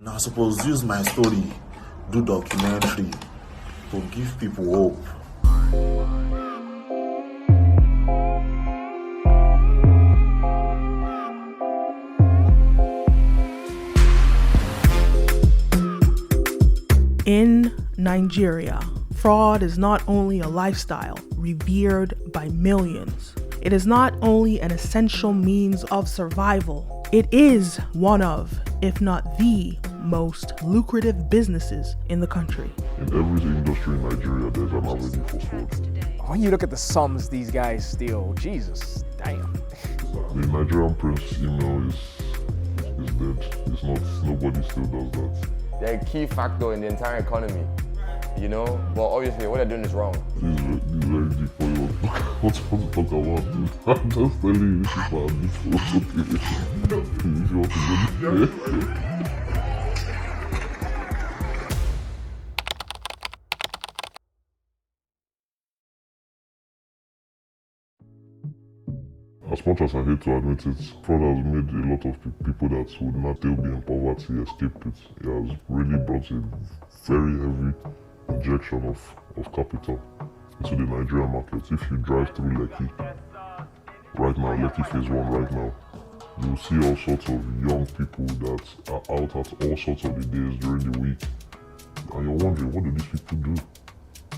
Now, suppose use my story, do documentary to give people hope. In Nigeria, fraud is not only a lifestyle revered by millions. It is not only an essential means of survival, it is one of, if not the most lucrative businesses in the country. In every industry in Nigeria, there's an avenue for fraud. When you look at the sums these guys steal, Jesus, damn. The Nigerian prince email is dead. It's not, nobody still does that. They're a key factor in the entire economy, you know? But obviously, what they're doing is wrong. This is very deep for you. What you want to talk about? I'm just telling you, this is bad. If you want to go there. As much as I hate to admit it, fraud has made a lot of people that would not still be in poverty escape it. It has really brought a very heavy injection of capital into the Nigerian market. If you drive through Lekki right now, Lekki Phase 1 right now, you will see all sorts of young people that are out at all sorts of the days during the week. And you're wondering, what do these people do?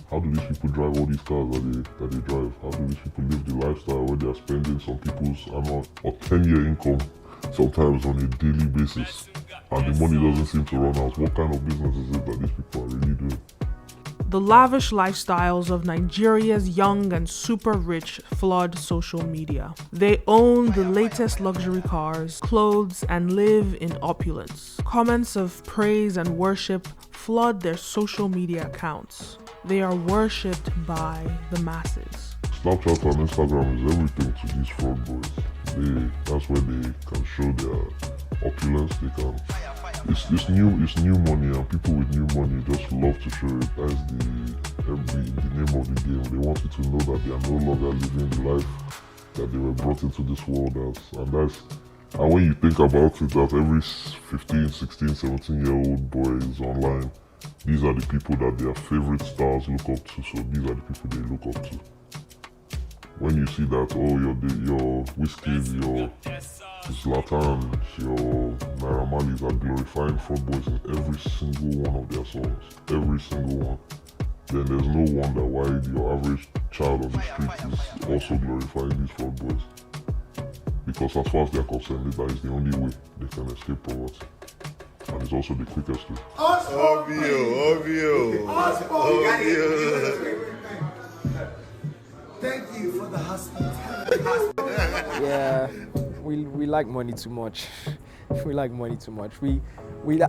How do these people drive all these cars that they drive? How do these people live the lifestyle where they are spending some people's annual or 10-year income sometimes on a daily basis, and the money doesn't seem to run out? What kind of business is it that these people are really doing? The lavish lifestyles of Nigeria's young and super rich flood social media. They own the latest luxury cars, clothes, and live in opulence. Comments of praise and worship flood their social media accounts. They are worshipped by the masses. Snapchat and Instagram is everything to these fraud boys. That's where they can show their opulence. They can. It's new money, and people with new money just love to show it. That's the name of the game. They want you to know that they are no longer living the life that they were brought into this world as. And when you think about it, that every 15, 16, 17-year-old boy is online, these are the people that their favorite stars look up to. So these are the people they look up to. When you see that, your Wizkid, your Zlatan, your Naira Marleys are glorifying fraud boys in every single one of their songs, every single one, then there's no wonder why your average child on the street is also glorifying these fraud boys. Because as far as they're concerned, that is the only way they can escape poverty. And it's also the quickest way. Obvio. Thank you for the hospitality. Yeah, we like money too much. We like money too much. And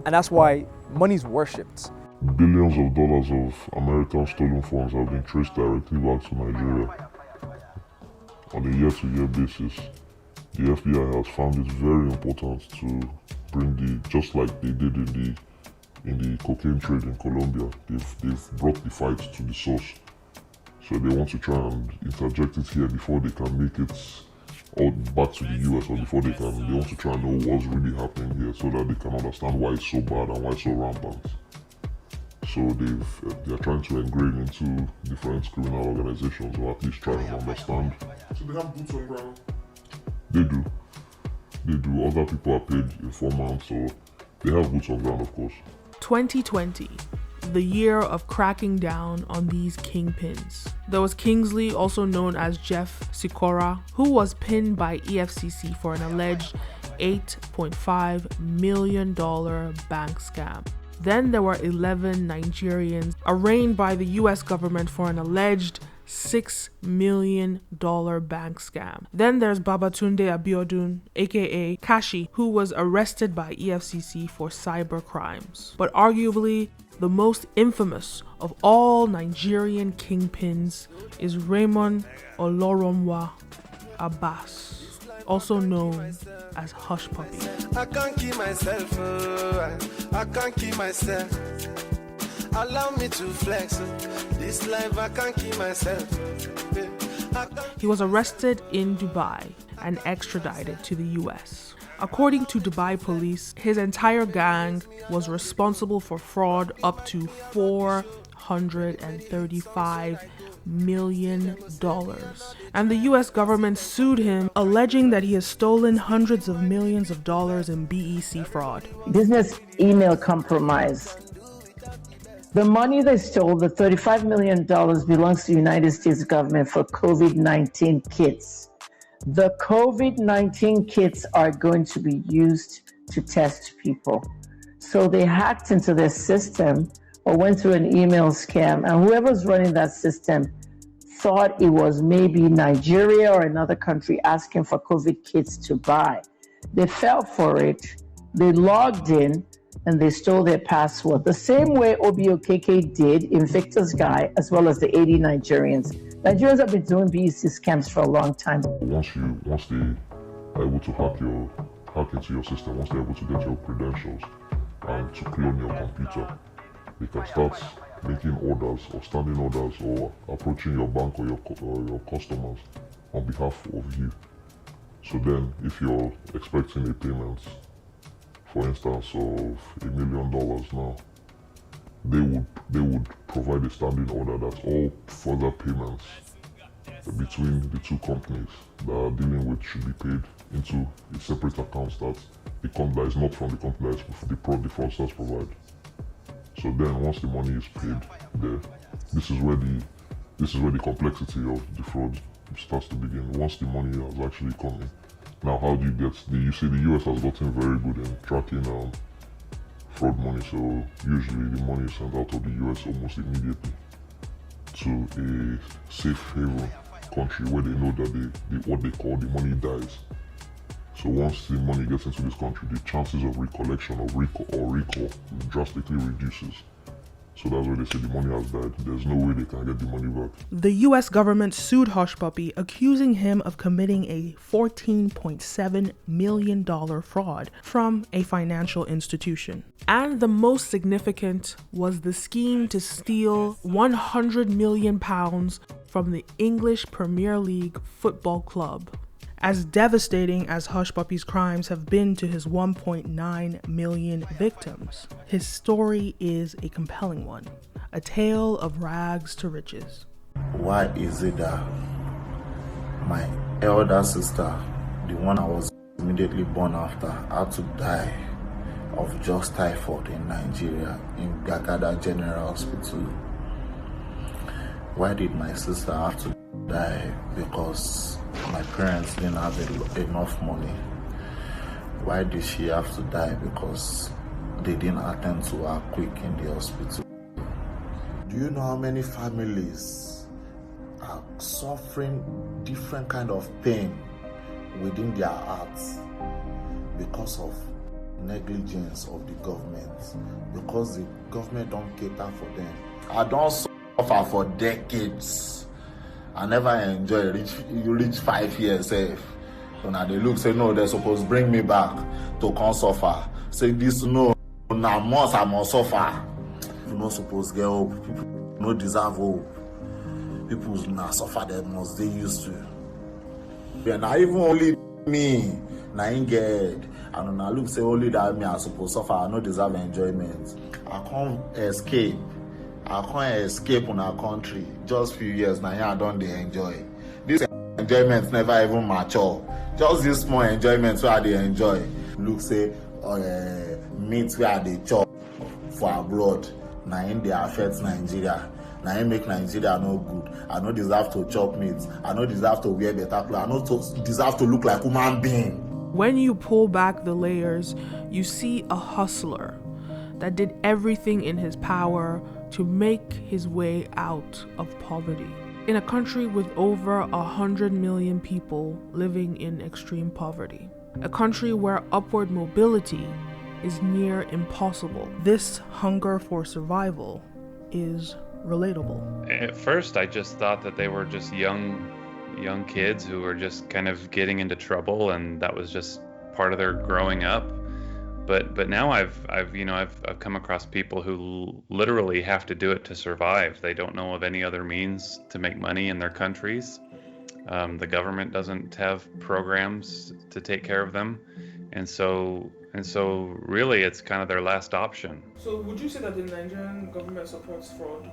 that's why money's worshipped. Billions of dollars of American stolen funds have been traced directly back to Nigeria. On a year-to-year basis, the FBI has found it very important to bring just like they did in the cocaine trade in Colombia, they've brought the fight to the source. So they want to try and interject it here before they can make it all back to the US, or before they want to try and know what's really happening here, so that they can understand why it's so bad and why it's so rampant. So they're trying to engrave into different criminal organizations, or at least try and understand. So they have boots on ground? They do. Other people are paid informants, so they have boots on ground, of course. 2020, the year of cracking down on these kingpins. There was Kingsley, also known as Jeff Sikora, who was pinned by EFCC for an alleged $8.5 million bank scam. Then there were 11 Nigerians arraigned by the US government for an alleged $6 million bank scam. Then there's Babatunde Abiodun, aka Kashi, who was arrested by EFCC for cyber crimes. But arguably, the most infamous of all Nigerian kingpins is Raymond Olorunwa Abbas, also known as Hushpuppi. I can't keep myself, I can't keep myself. Allow me to flex, this life I can't keep myself. He was arrested in Dubai and extradited to the US. According to Dubai police, his entire gang was responsible for fraud up to $435 million. And the US government sued him, alleging that he has stolen hundreds of millions of dollars in BEC fraud. Business email compromise. The money they stole, the $35 million, belongs to the United States government for COVID-19 kits. The COVID-19 kits are going to be used to test people. So they hacked into their system or went through an email scam, and whoever's running that system thought it was maybe Nigeria or another country asking for COVID kits to buy. They fell for it, they logged in, and they stole their password. The same way OBOKK did Invictus Guy, as well as the 80 Nigerians. Nigerians have been doing BEC scams for a long time. Once they are able to hack into your system, once they're able to get your credentials and to clone your computer, they can start making orders or standing orders or approaching your bank or your customers on behalf of you. So then, if you're expecting a payment, for instance, of $1 million now, they would provide a standing order that all further payments between the two companies that are dealing with should be paid into a separate account that is not from the company that the fraudsters provide. So then, once the money is paid, this is where the complexity of the fraud starts to begin. Once the money has actually come in, now how do you get you see the US has gotten very good in tracking fraud money, so usually the money is sent out of the US almost immediately to a safe haven country where they know that what they call the money dies. So once the money gets into this country, the chances of recollection of recall drastically reduces. So that's why they say the money has died. There's no way they can get the money back. The US government sued Hushpuppi, accusing him of committing a $14.7 million fraud from a financial institution. And the most significant was the scheme to steal £100 million from the English Premier League football club. As devastating as Hushpuppi's crimes have been to his 1.9 million victims, his story is a compelling one, a tale of rags to riches. Why is it that my elder sister, the one I was immediately born after, had to die of just typhoid in Nigeria, in Gagada General Hospital? Why did my sister have to die? Because my parents didn't have enough money. Why did she have to die? Because they didn't attend to her quick in the hospital. Do you know how many families are suffering different kind of pain within their hearts because of negligence of the government? Because the government don't cater for them. I don't suffer for decades. I never enjoy reach 5 years safe. So now they look, say no, they're supposed to bring me back to come suffer. Say this no, now I must suffer. People not supposed to get hope. People no deserve hope. People now suffer them most they used to. And now even only me, now ain't get. And now look, say only that me I supposed to suffer. I no deserve enjoyment. I can't escape. I can't escape on our country. Just few years now, I don't they enjoy. This enjoyment never even mature. Just this small enjoyment where they enjoy. Look, say, meat where they chop for abroad. Now in they affect Nigeria. Now in make Nigeria no good. I don't deserve to chop meat. I don't deserve to wear better clothes. I don't deserve to look like human being. When you pull back the layers, you see a hustler that did everything in his power to make his way out of poverty. In a country with over 100 million people living in extreme poverty, a country where upward mobility is near impossible, this hunger for survival is relatable. At first, I just thought that they were just young kids who were just kind of getting into trouble, and that was just part of their growing up. But now I've come across people who literally have to do it to survive. They don't know of any other means to make money in their countries. The government doesn't have programs to take care of them, and so really it's kind of their last option. So would you say that the Nigerian government supports fraud?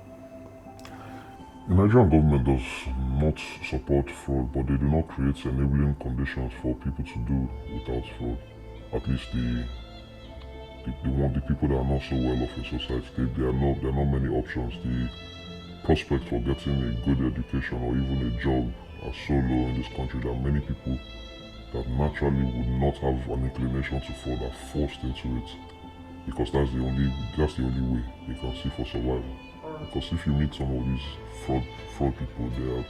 The Nigerian government does not support fraud, but they do not create enabling conditions for people to do without fraud. At least the people that are not so well off in society, there are not many options. The prospect for getting a good education or even a job are so low in this country that many people that naturally would not have an inclination to fraud are forced into it, because that's the only way they can see for survival. Because if you meet some of these fraud people, they are,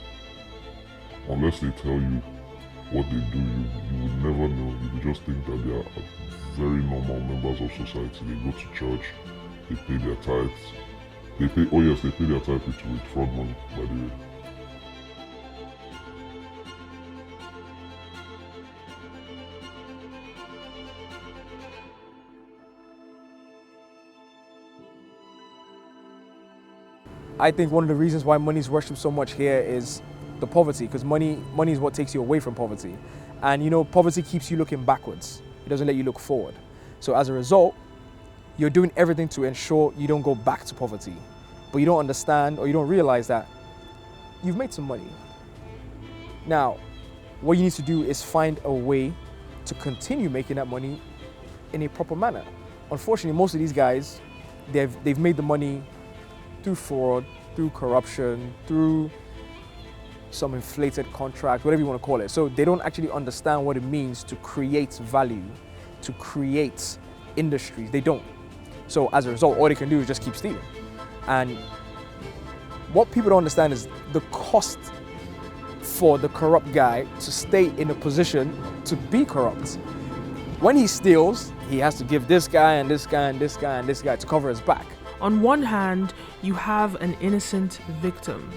unless they tell you what they do, you would never know. You would just think that they are very normal members of society. They go to church, they pay their tithes. They pay their tithes with fraud money, by the way. I think one of the reasons why money is worshipped so much here is the poverty, because money is what takes you away from poverty. And you know, poverty keeps you looking backwards. It doesn't let you look forward. So as a result, you're doing everything to ensure you don't go back to poverty. But you don't understand, or you don't realize that you've made some money. Now, what you need to do is find a way to continue making that money in a proper manner. Unfortunately, most of these guys, they've made the money through fraud, through corruption, through some inflated contract, whatever you want to call it. So they don't actually understand what it means to create value, to create industries. They don't. So as a result, all they can do is just keep stealing. And what people don't understand is the cost for the corrupt guy to stay in a position to be corrupt. When he steals, he has to give this guy and this guy and this guy and this guy to cover his back. On one hand, you have an innocent victim.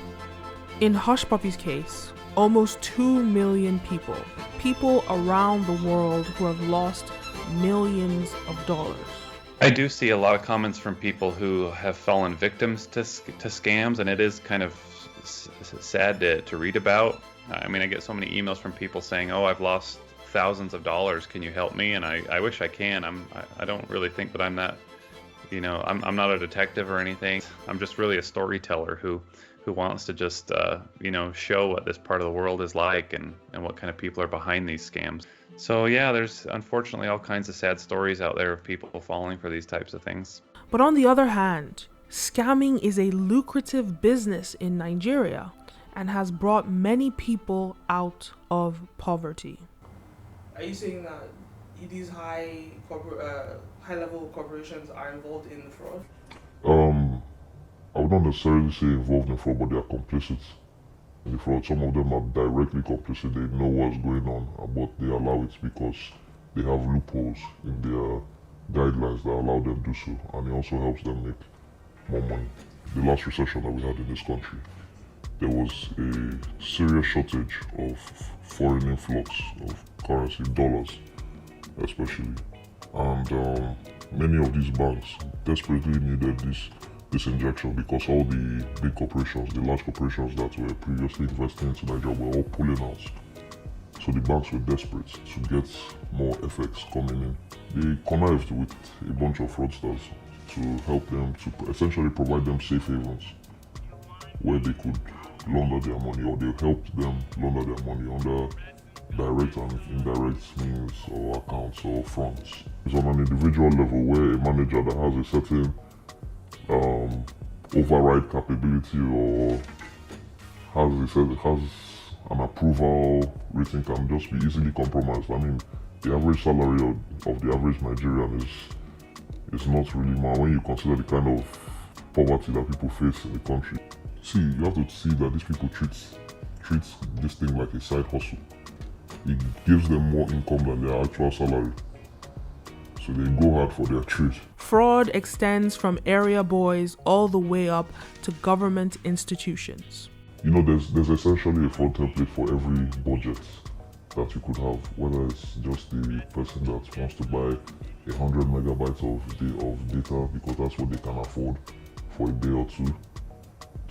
In Hushpuppi's case, almost 2 million people around the world who have lost millions of dollars. I do see a lot of comments from people who have fallen victims to scams, and it is kind of sad to read about. I mean, I get so many emails from people saying, "Oh, I've lost thousands of dollars. Can you help me?" And I wish I can. I don't really think that I'm that. You know, I'm not a detective or anything. I'm just really a storyteller who wants to just show what this part of the world is like and what kind of people are behind these scams. So yeah, there's unfortunately all kinds of sad stories out there of people falling for these types of things. But on the other hand, scamming is a lucrative business in Nigeria and has brought many people out of poverty. Are you saying that these high-level corporations are involved in the fraud? I would not necessarily say involved in fraud, but they are complicit in the fraud. Some of them are directly complicit. They know what's going on, but they allow it because they have loopholes in their guidelines that allow them to do so, and it also helps them make more money. The last recession that we had in this country, there was a serious shortage of foreign influx of currency, dollars especially, and many of these banks desperately needed this injection because all the big corporations, the large corporations that were previously investing into Nigeria were all pulling out. So the banks were desperate to get more FX coming in. They connived with a bunch of fraudsters to help them, to essentially provide them safe havens where they could launder their money, or they helped them launder their money under direct and indirect means or accounts or fronts. It's on an individual level where a manager that has a certain override capability or has an approval rating can just be easily compromised. I mean, the average salary of the average Nigerian is not really more when you consider the kind of poverty that people face in the country. See, you have to see that these people treat this thing like a side hustle. It gives them more income than their actual salary. So they go hard for their trade. Fraud extends from area boys all the way up to government institutions. You know, there's essentially a fraud template for every budget that you could have, whether it's just the person that wants to buy 100 megabytes of data because that's what they can afford for a day or two,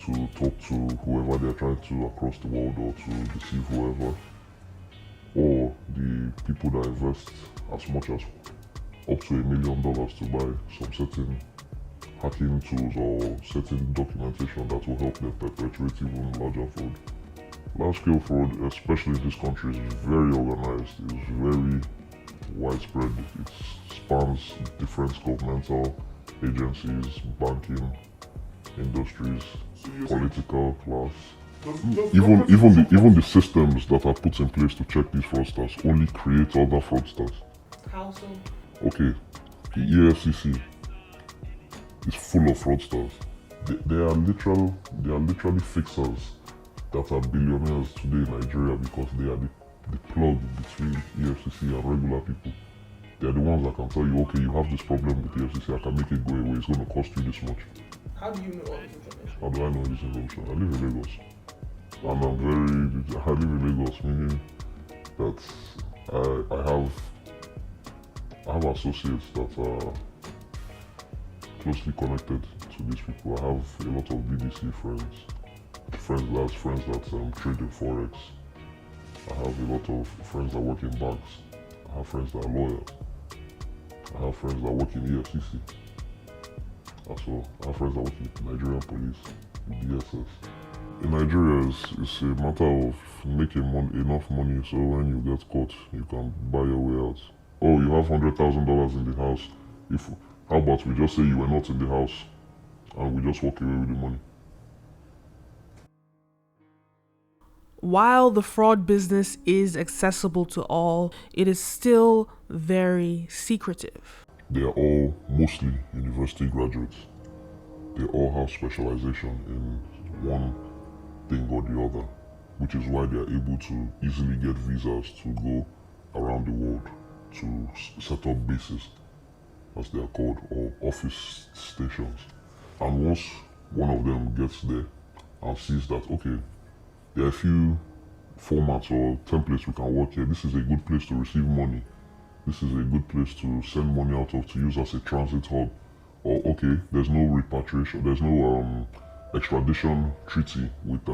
to talk to whoever they're trying to across the world or to deceive whoever. or the people that invest as much as up to $1 million to buy some certain hacking tools or certain documentation that will help them perpetuate even larger fraud. Large-scale fraud, especially in this country, is very organized, it's very widespread. It spans different governmental agencies, banking, industries, political class. Even the systems that are put in place to check these fraudsters only create other fraudsters. How so? Okay, the EFCC is full of fraudsters. They are literally fixers that are billionaires today in Nigeria because they are the plug between EFCC and regular people. They are the ones that can tell you, okay, you have this problem with EFCC, I can make it go away, it's going to cost you this much. How do you know all this information? How do I know this information? I live in Lagos. And I live in Lagos, meaning that I have associates that are closely connected to these people. I have a lot of BDC friends that trade in Forex. I have a lot of friends that work in banks. I have friends that are lawyers. I have friends that work in EFCC. Also, I have friends that work in Nigerian police, DSS. In Nigeria, it's a matter of making enough money so when you get caught, you can buy your way out. Oh, you have $100,000 in the house. How about we just say you were not in the house and we just walk away with the money? While the fraud business is accessible to all, it is still very secretive. They are all mostly university graduates. They all have specialization in one thing or the other, which is why they are able to easily get visas to go around the world to set up bases, as they are called, or office stations. And once one of them gets there and sees that, okay, there are a few formats or templates we can work here, this is a good place to receive money, this is a good place to send money out of to use as a transit hub, or okay, there's no repatriation, there's no extradition treaty with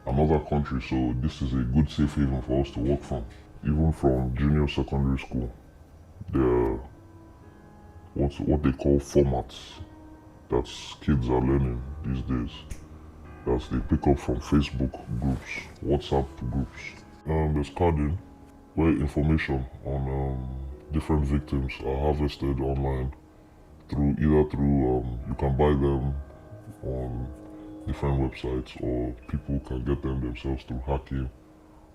another country, so this is a good safe haven for us to work from. Even from junior secondary school, there are what they call formats that kids are learning these days, that they pick up from Facebook groups, WhatsApp groups. There's carding, where information on different victims are harvested online through you can buy them on different websites, or people can get them themselves through hacking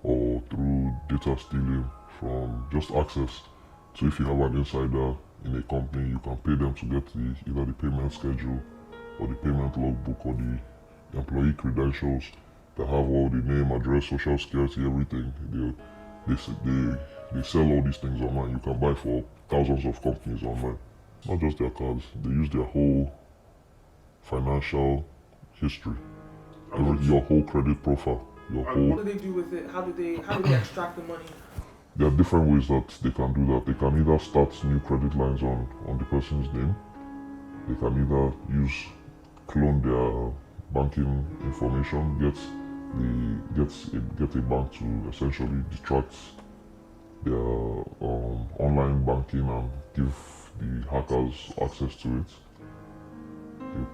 or through data stealing from just access. So if you have an insider in a company, you can pay them to get either the payment schedule or the payment logbook or the employee credentials that have all the name, address, social security, everything. They sell all these things online. You can buy for thousands of companies online. Not just their cards, they use their whole financial history, your whole credit profile, your whole. What do they do with it? How do they extract the money? There are different ways that they can do that. They can either start new credit lines on the person's name. They can either clone their banking information, get a bank to essentially detract their online banking and give the hackers access to it.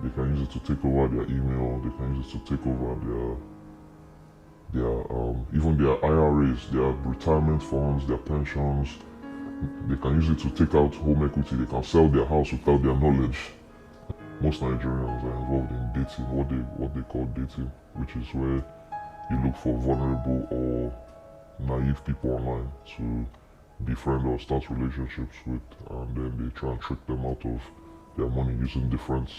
They can use it to take over their email. They can use it to take over even their IRAs, their retirement funds, their pensions. They can use it to take out home equity. They can sell their house without their knowledge. Most Nigerians are involved in dating, what they call dating, which is where you look for vulnerable or naive people online to befriend or start relationships with, and then they try and trick them out of their money using different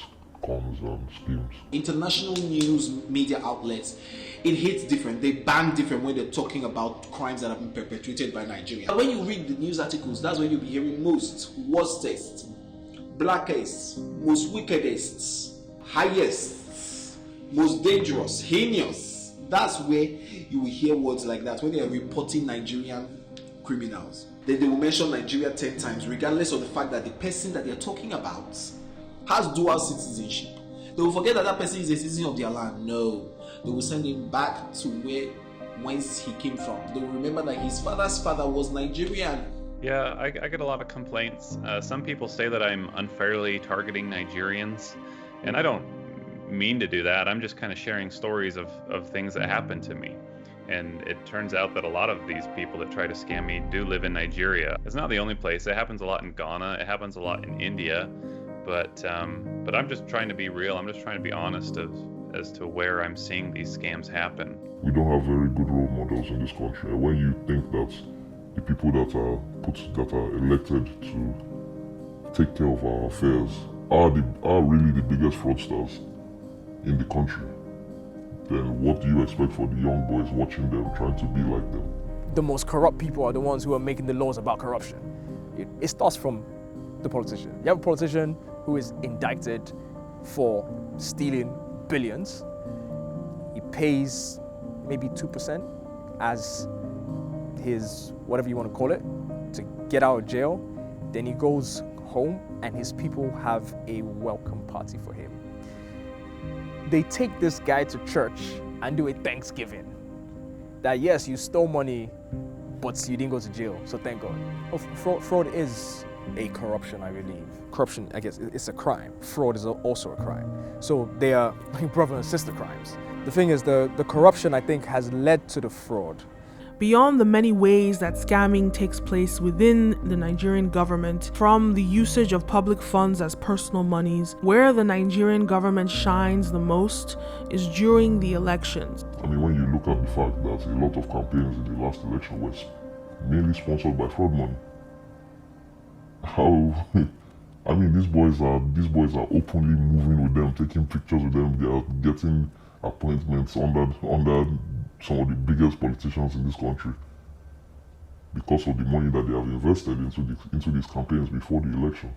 cons and schemes. International news media outlets, it hits different. They bang different when they're talking about crimes that have been perpetrated by Nigeria. When you read the news articles, that's when you'll be hearing most, worstest, blackest, most wickedest, highest, most dangerous, heinous. That's where you will hear words like that when they are reporting Nigerian criminals. Then they will mention Nigeria 10 times, regardless of the fact that the person that they're talking about has dual citizenship. They will forget that person is a citizen of their land. No, they will send him back to where whence he came from. They will remember that his father's father was Nigerian. Yeah, I get a lot of complaints. Some people say that I'm unfairly targeting Nigerians, and I don't mean to do that. I'm just kind of sharing stories of things that happened to me. And it turns out that a lot of these people that try to scam me do live in Nigeria. It's not the only place. It happens a lot in Ghana. It happens a lot in India. But I'm just trying to be real. I'm just trying to be honest as to where I'm seeing these scams happen. We don't have very good role models in this country. When you think that the people that are elected to take care of our affairs are really the biggest fraudsters in the country, then what do you expect for the young boys watching them trying to be like them? The most corrupt people are the ones who are making the laws about corruption. It starts from the politician. You have a politician who is indicted for stealing billions. He pays maybe 2% as his, whatever you want to call it, to get out of jail. Then he goes home and his people have a welcome party for him. They take this guy to church and do a Thanksgiving. That yes, you stole money, but you didn't go to jail, so thank God. Fraud is a corruption, I believe. Corruption, I guess, it's a crime. Fraud is also a crime. So they are like brother and sister crimes. The thing is, the corruption, I think, has led to the fraud. Beyond the many ways that scamming takes place within the Nigerian government, from the usage of public funds as personal monies, where the Nigerian government shines the most is during the elections. I mean, when you look at the fact that a lot of campaigns in the last election were mainly sponsored by fraud money, I mean, these boys are openly moving with them, taking pictures with them. They are getting appointments under some of the biggest politicians in this country because of the money that they have invested into these campaigns before the election.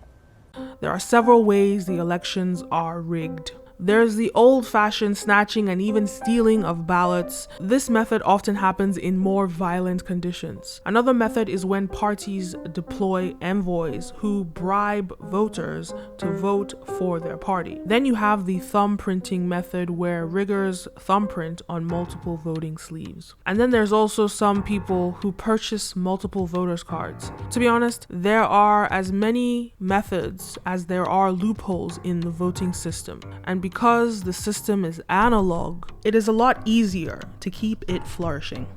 There are several ways the elections are rigged. There's the old-fashioned snatching and even stealing of ballots. This method often happens in more violent conditions. Another method is when parties deploy envoys who bribe voters to vote for their party. Then you have the thumbprinting method where riggers thumbprint on multiple voting sleeves. And then there's also some people who purchase multiple voters' cards. To be honest, there are as many methods as there are loopholes in the voting system. And because the system is analog, it is a lot easier to keep it flourishing.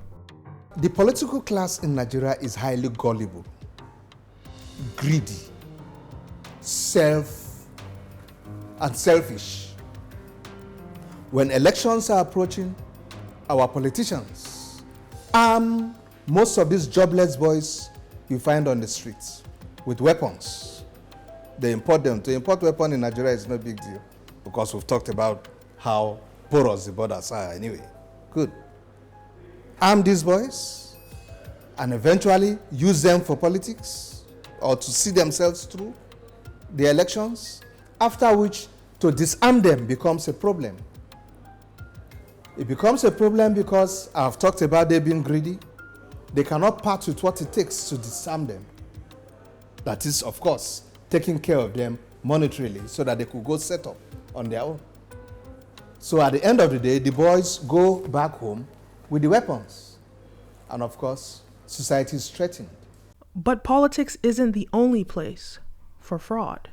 The political class in Nigeria is highly gullible, greedy, selfish. When elections are approaching, our politicians arm most of these jobless boys you find on the streets with weapons. They import them. To import weapons in Nigeria is no big deal, because we've talked about how porous the borders are anyway. Good. Arm these boys and eventually use them for politics or to see themselves through the elections, after which to disarm them becomes a problem. It becomes a problem because I've talked about they being greedy. They cannot part with what it takes to disarm them. That is, of course, taking care of them monetarily so that they could go set up on their own. So at the end of the day, the boys go back home with the weapons. And of course, society is threatened. But politics isn't the only place for fraud.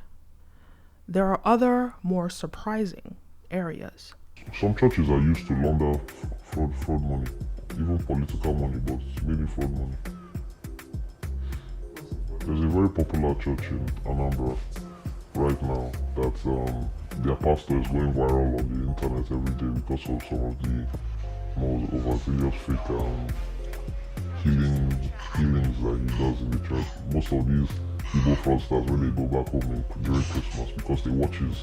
There are other, more surprising areas. Some churches are used to launder fraud money, even political money, but mainly fraud money. There's a very popular church in Anambra right now that their pastor is going viral on the internet every day because of some of the more overzealous fake healings that he does in the church. Most of these Igbo fraudsters, when they go back home during Christmas, because they watch his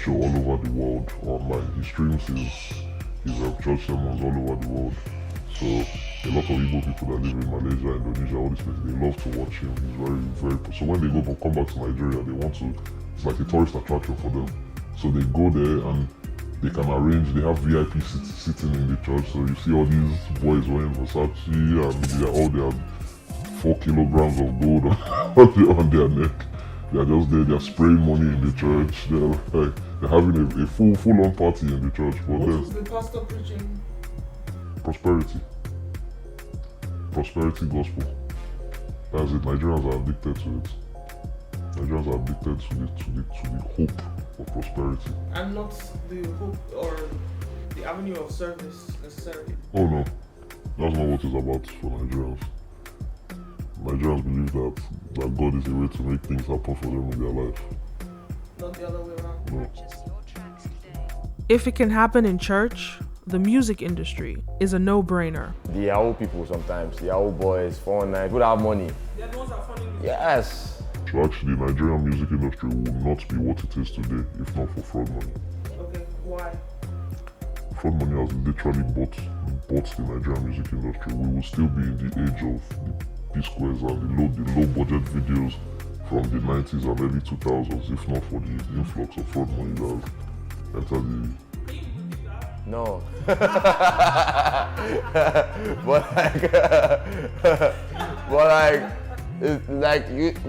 show all over the world online, he streams his church sermons all over the world. So a lot of Igbo people that live in Malaysia, Indonesia, all these places, they love to watch him. He's very. So when they come back to Nigeria, they want to. It's like a tourist attraction for them. So they go there and they can arrange. They have VIP sitting in the church. So you see all these boys wearing Versace and they have 4 kilograms of gold on their neck. They are just there. They are spraying money in the church. They're having a full-on party in the church. What was the pastor preaching? Prosperity. prosperity gospel. That's it. Nigerians are addicted to it. Nigerians are addicted to the hope of prosperity. And not the hope or the avenue of service necessarily. Oh no, that's not what it's about for Nigerians. Nigerians believe that God is a way to make things happen for them in their life. Not the other way around. No. If it can happen in church, the music industry is a no-brainer. The Yahoo people sometimes, the Yahoo boys, 419, people that have money. They're the ones that are funding the Yes. So actually, the Nigerian music industry would not be what it is today if not for fraud money. Okay, why? Fraud money has literally bought the Nigerian music industry. We will still be in the age of the P-squares and the low budget videos from the 90s and early 2000s if not for the influx of fraud money that entered the... No.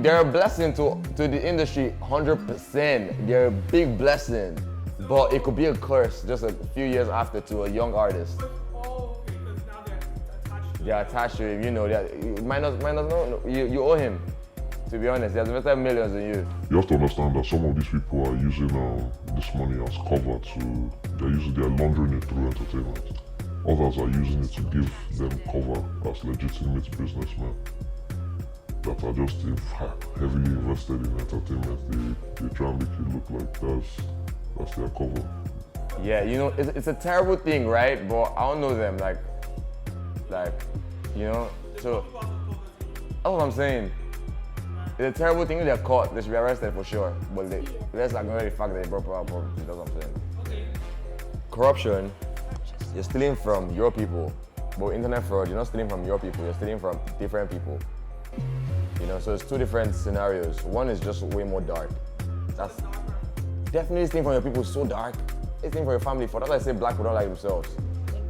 They're a blessing to the industry, 100%. They're a big blessing, but it could be a curse just a few years after to a young artist. They're attached to him, you know. You owe him. To be honest, he has invested millions in you. You have to understand that some of these people are using this money as cover they're laundering it through entertainment. Others are using it to give them cover as legitimate businessmen that are just heavily invested in entertainment. They try and make it look like that's their cover. Yeah, you know, it's a terrible thing, right? But I don't know them, you know, so that's what I'm saying. It's a terrible thing if they're caught. They should be arrested for sure. But let's acknowledge the fact that they brought property. That's what I'm saying. Okay. Corruption, you're stealing from your people. But internet fraud, you're not stealing from your people. You're stealing from different people. You know, so it's two different scenarios. One is just way more dark. That's definitely stealing from your people is so dark. It's stealing from your family for. That's why I say black people don't like themselves.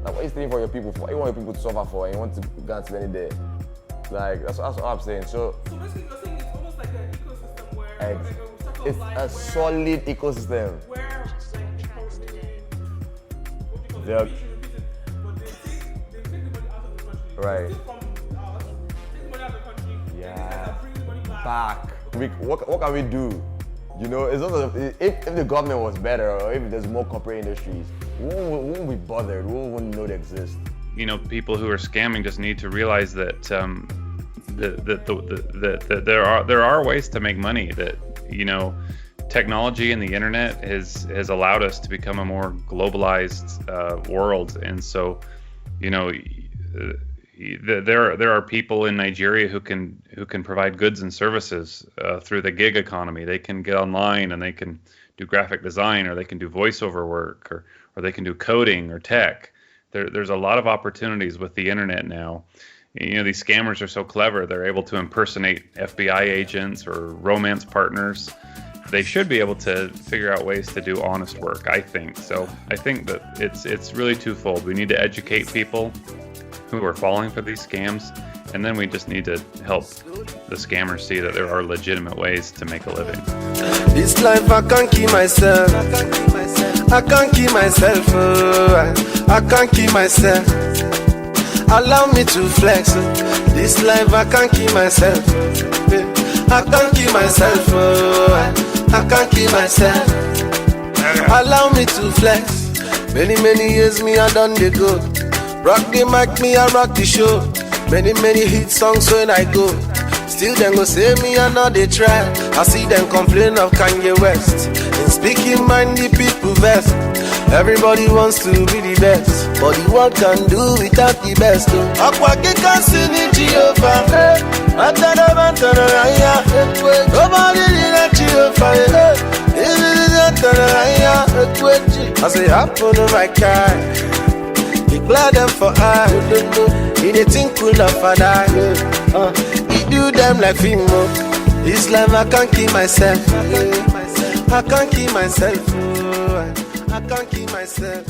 Like, what are you stealing from your people for? What you want your people to suffer for and you want to go and spend it there? Like, that's what I'm saying. So basically you're saying it's almost like an ecosystem where it's a solid ecosystem. Where they're take the money out of the country. Right. Take the money out of the country. Yeah. Bring the money Back. What can we do? You know, it's not if the government was better or if there's more corporate industries, we won't be bothered. We won't know they exist. You know, people who are scamming just need to realize that there are ways to make money. That, you know, technology and the internet has allowed us to become a more globalized world, and so, you know, there are people in Nigeria who can provide goods and services through the gig economy. They can get online and they can do graphic design, or they can do voiceover work, or they can do coding or tech. There's a lot of opportunities with the internet now. You know, these scammers are so clever. They're able to impersonate FBI agents or romance partners. They should be able to figure out ways to do honest work, I think. So I think that it's really twofold. We need to educate people who are falling for these scams, and then we just need to help the scammers see that there are legitimate ways to make a living. This life I can't keep myself. I can't keep myself. I can't keep myself. Allow me to flex. This life I can't keep myself. I can't keep myself. I can't keep myself. Allow me to flex. Many years me I done the good. Rock the mic, me I rock the show. Many hit songs when I go. Still them go say me I know they try. I see them complain of Kanye West. In speaking mind the people best. Everybody wants to be the best, but the world can do without the best. Akwake can sing it Jehovah. Nobody did that Jehovah. I say happen to my car. Declare them for I. In a thing cool of an eye. He do them like film. This life I can't keep myself. I can't keep myself. I can't keep myself.